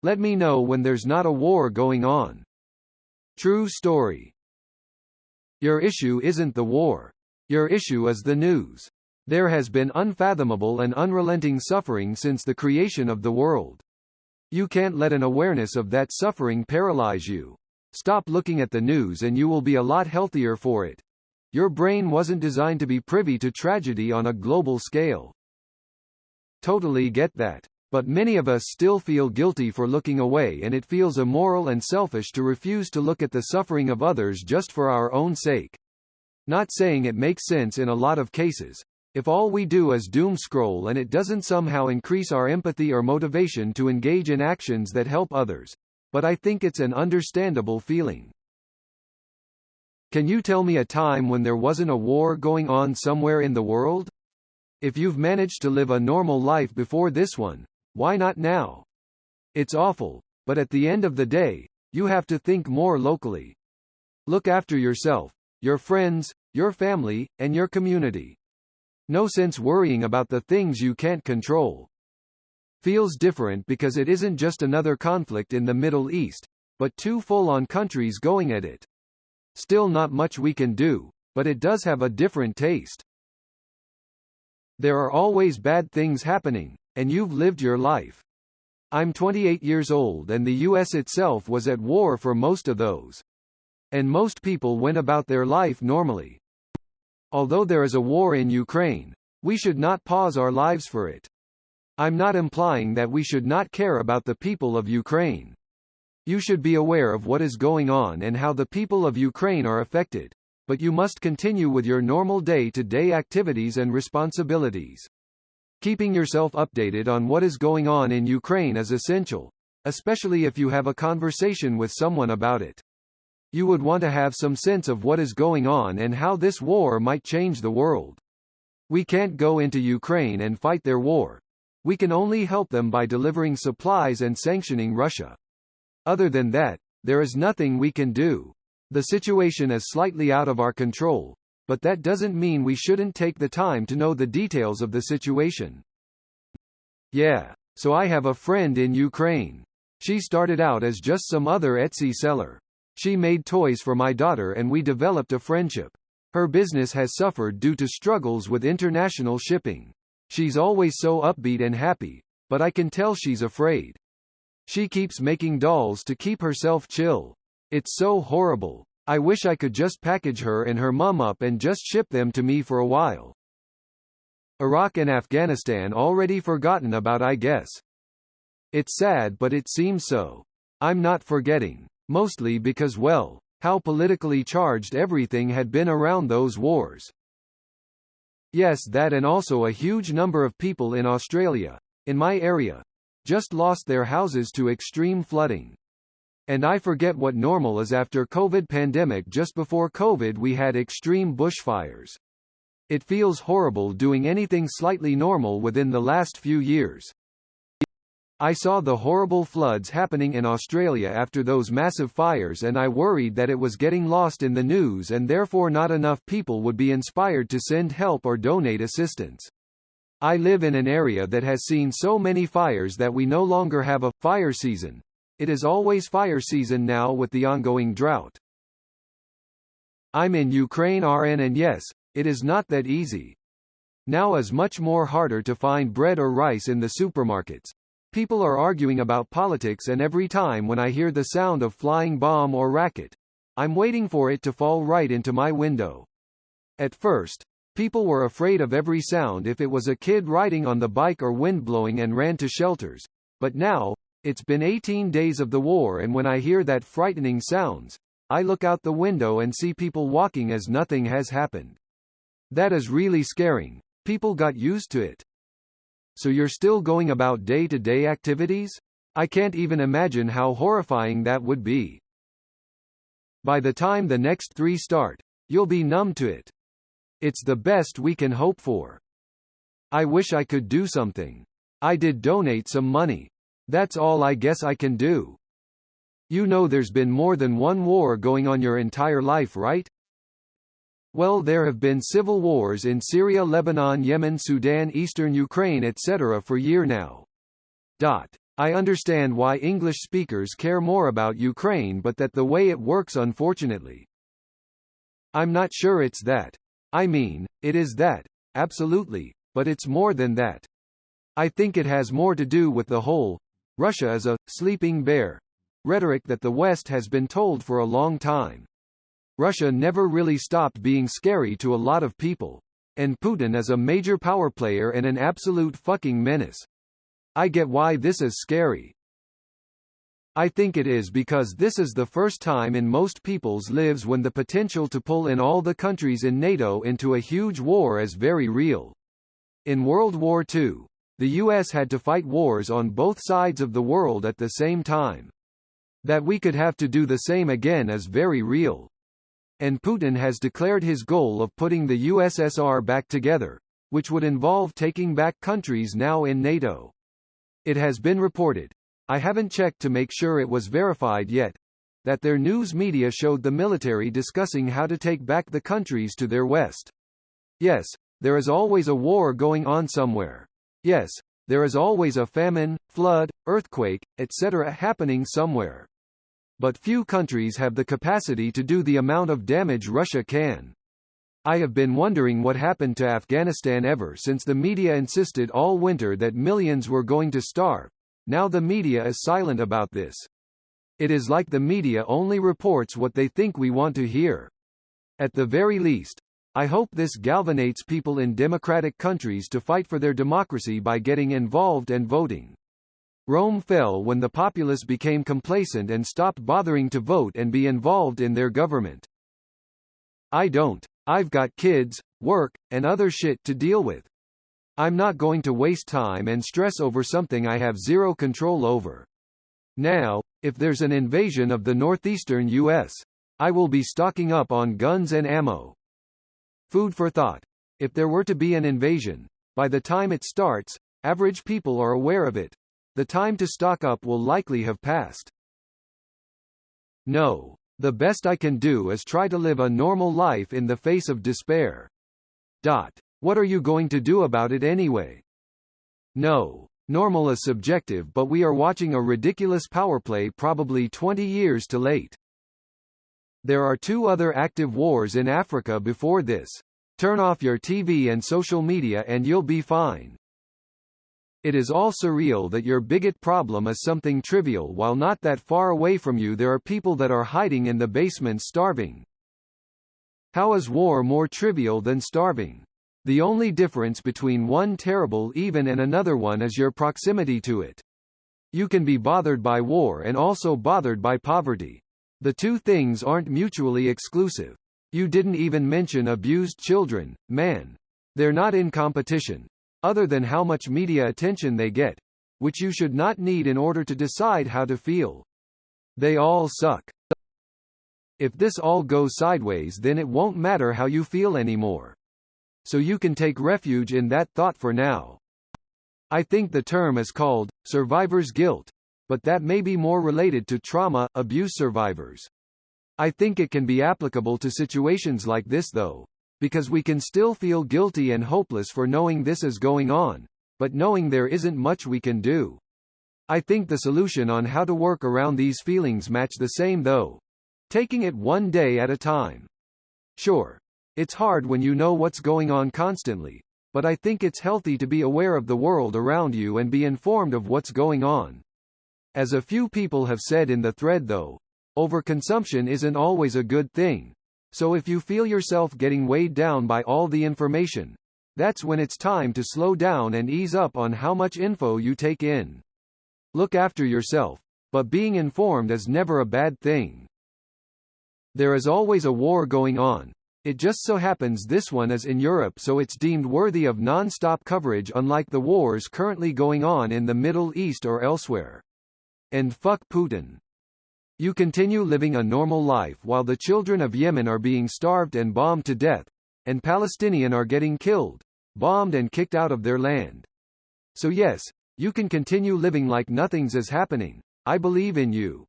Let me know when there's not a war going on. True story. Your issue isn't the war. Your issue is the news. There has been unfathomable and unrelenting suffering since the creation of the world. You can't let an awareness of that suffering paralyze you. Stop looking at the news and you will be a lot healthier for it. Your brain wasn't designed to be privy to tragedy on a global scale. Totally get that. But many of us still feel guilty for looking away, and it feels immoral and selfish to refuse to look at the suffering of others just for our own sake. Not saying it makes sense in a lot of cases. If all we do is doom scroll and it doesn't somehow increase our empathy or motivation to engage in actions that help others. But I think it's an understandable feeling. Can you tell me a time when there wasn't a war going on somewhere in the world? If you've managed to live a normal life before this one, why not now? It's awful, but at the end of the day, you have to think more locally. Look after yourself, your friends, your family, and your community. No sense worrying about the things you can't control. Feels different because it isn't just another conflict in the Middle East, but two full-on countries going at it. Still not much we can do, but it does have a different taste. There are always bad things happening, and you've lived your life. I'm 28 years old and the US itself was at war for most of those. And most people went about their life normally. Although there is a war in Ukraine, we should not pause our lives for it. I'm not implying that we should not care about the people of Ukraine. You should be aware of what is going on and how the people of Ukraine are affected, but you must continue with your normal day-to-day activities and responsibilities. Keeping yourself updated on what is going on in Ukraine is essential, especially if you have a conversation with someone about it. You would want to have some sense of what is going on and how this war might change the world. We can't go into Ukraine and fight their war. We can only help them by delivering supplies and sanctioning Russia. Other than that, there is nothing we can do. The situation is slightly out of our control, but that doesn't mean we shouldn't take the time to know the details of the situation. Yeah, so I have a friend in Ukraine. She started out as just some other Etsy seller. She made toys for my daughter and we developed a friendship. Her business has suffered due to struggles with international shipping. She's always so upbeat and happy, but I can tell she's afraid. She keeps making dolls to keep herself chill. It's so horrible. I wish I could just package her and her mum up and just ship them to me for a while. Iraq and Afghanistan already forgotten about, I guess. It's sad, but it seems so. I'm not forgetting. Mostly because, well, how politically charged everything had been around those wars. Yes, that, and also a huge number of people in Australia, in my area, just lost their houses to extreme flooding. And I forget what normal is after COVID pandemic. Just before COVID we had extreme bushfires. It feels horrible doing anything slightly normal within the last few years. I saw the horrible floods happening in Australia after those massive fires and I worried that it was getting lost in the news and therefore not enough people would be inspired to send help or donate assistance. I live in an area that has seen so many fires that we no longer have a fire season. It is always fire season now with the ongoing drought. I'm in Ukraine RN and yes, it is not that easy. Now is much more harder to find bread or rice in the supermarkets. People are arguing about politics and every time when I hear the sound of flying bomb or racket, I'm waiting for it to fall right into my window. At first, people were afraid of every sound if it was a kid riding on the bike or wind blowing and ran to shelters. But now, it's been 18 days of the war and when I hear that frightening sounds, I look out the window and see people walking as nothing has happened. That is really scaring. People got used to it. So you're still going about day-to-day activities? I can't even imagine how horrifying that would be. By the time the next 3 start, you'll be numb to it. It's the best we can hope for. I wish I could do something. I did donate some money. That's all I guess I can do. You know there's been more than one war going on your entire life, right? Well, there have been civil wars in Syria, Lebanon, Yemen, Sudan, Eastern Ukraine, etc. for years now. I understand why English speakers care more about Ukraine, but that the way it works, unfortunately. I'm not sure it's that. I mean, it is that, absolutely, but it's more than that. I think it has more to do with the whole Russia is a sleeping bear rhetoric that the West has been told for a long time. Russia never really stopped being scary to a lot of people. And Putin is a major power player and an absolute fucking menace. I get why this is scary. I think it is because this is the first time in most people's lives when the potential to pull in all the countries in NATO into a huge war is very real. In World War II, the US had to fight wars on both sides of the world at the same time. That we could have to do the same again is very real. And Putin has declared his goal of putting the USSR back together, which would involve taking back countries now in NATO. It has been reported, I haven't checked to make sure it was verified yet, that their news media showed the military discussing how to take back the countries to their west. Yes, there is always a war going on somewhere. Yes, there is always a famine, flood, earthquake, etc. happening somewhere. But few countries have the capacity to do the amount of damage Russia can. I have been wondering what happened to Afghanistan ever since the media insisted all winter that millions were going to starve. Now the media is silent about this. It is like the media only reports what they think we want to hear. At the very least, I hope this galvanizes people in democratic countries to fight for their democracy by getting involved and voting. Rome fell when the populace became complacent and stopped bothering to vote and be involved in their government. I don't. I've got kids, work, and other shit to deal with. I'm not going to waste time and stress over something I have zero control over. Now, if there's an invasion of the northeastern US, I will be stocking up on guns and ammo. Food for thought. If there were to be an invasion, by the time it starts, average people are aware of it. The time to stock up will likely have passed. No. The best I can do is try to live a normal life in the face of despair. What are you going to do about it anyway? No. Normal is subjective, but we are watching a ridiculous power play probably 20 years too late. There are 2 other active wars in Africa before this. Turn off your TV and social media and you'll be fine. It is all surreal that your bigot problem is something trivial while not that far away from you there are people that are hiding in the basements starving. How is war more trivial than starving? The only difference between one terrible event and another one is your proximity to it. You can be bothered by war and also bothered by poverty. The two things aren't mutually exclusive. You didn't even mention abused children, man. They're not in competition. Other than how much media attention they get, which you should not need in order to decide how to feel. They all suck. If this all goes sideways, then it won't matter how you feel anymore. So you can take refuge in that thought for now. I think the term is called survivor's guilt, but that may be more related to trauma, abuse survivors. I think it can be applicable to situations like this though. Because we can still feel guilty and hopeless for knowing this is going on, but knowing there isn't much we can do. I think the solution on how to work around these feelings match the same though. Taking it one day at a time. Sure. It's hard when you know what's going on constantly, but I think it's healthy to be aware of the world around you and be informed of what's going on. As a few people have said in the thread though, overconsumption isn't always a good thing. So if you feel yourself getting weighed down by all the information, that's when it's time to slow down and ease up on how much info you take in. Look after yourself, but being informed is never a bad thing. There is always a war going on. It just so happens this one is in Europe, so it's deemed worthy of non-stop coverage, unlike the wars currently going on in the Middle East or elsewhere. And fuck Putin. You continue living a normal life while the children of Yemen are being starved and bombed to death, and Palestinians are getting killed, bombed and kicked out of their land. So yes, you can continue living like nothing's is happening. I believe in you.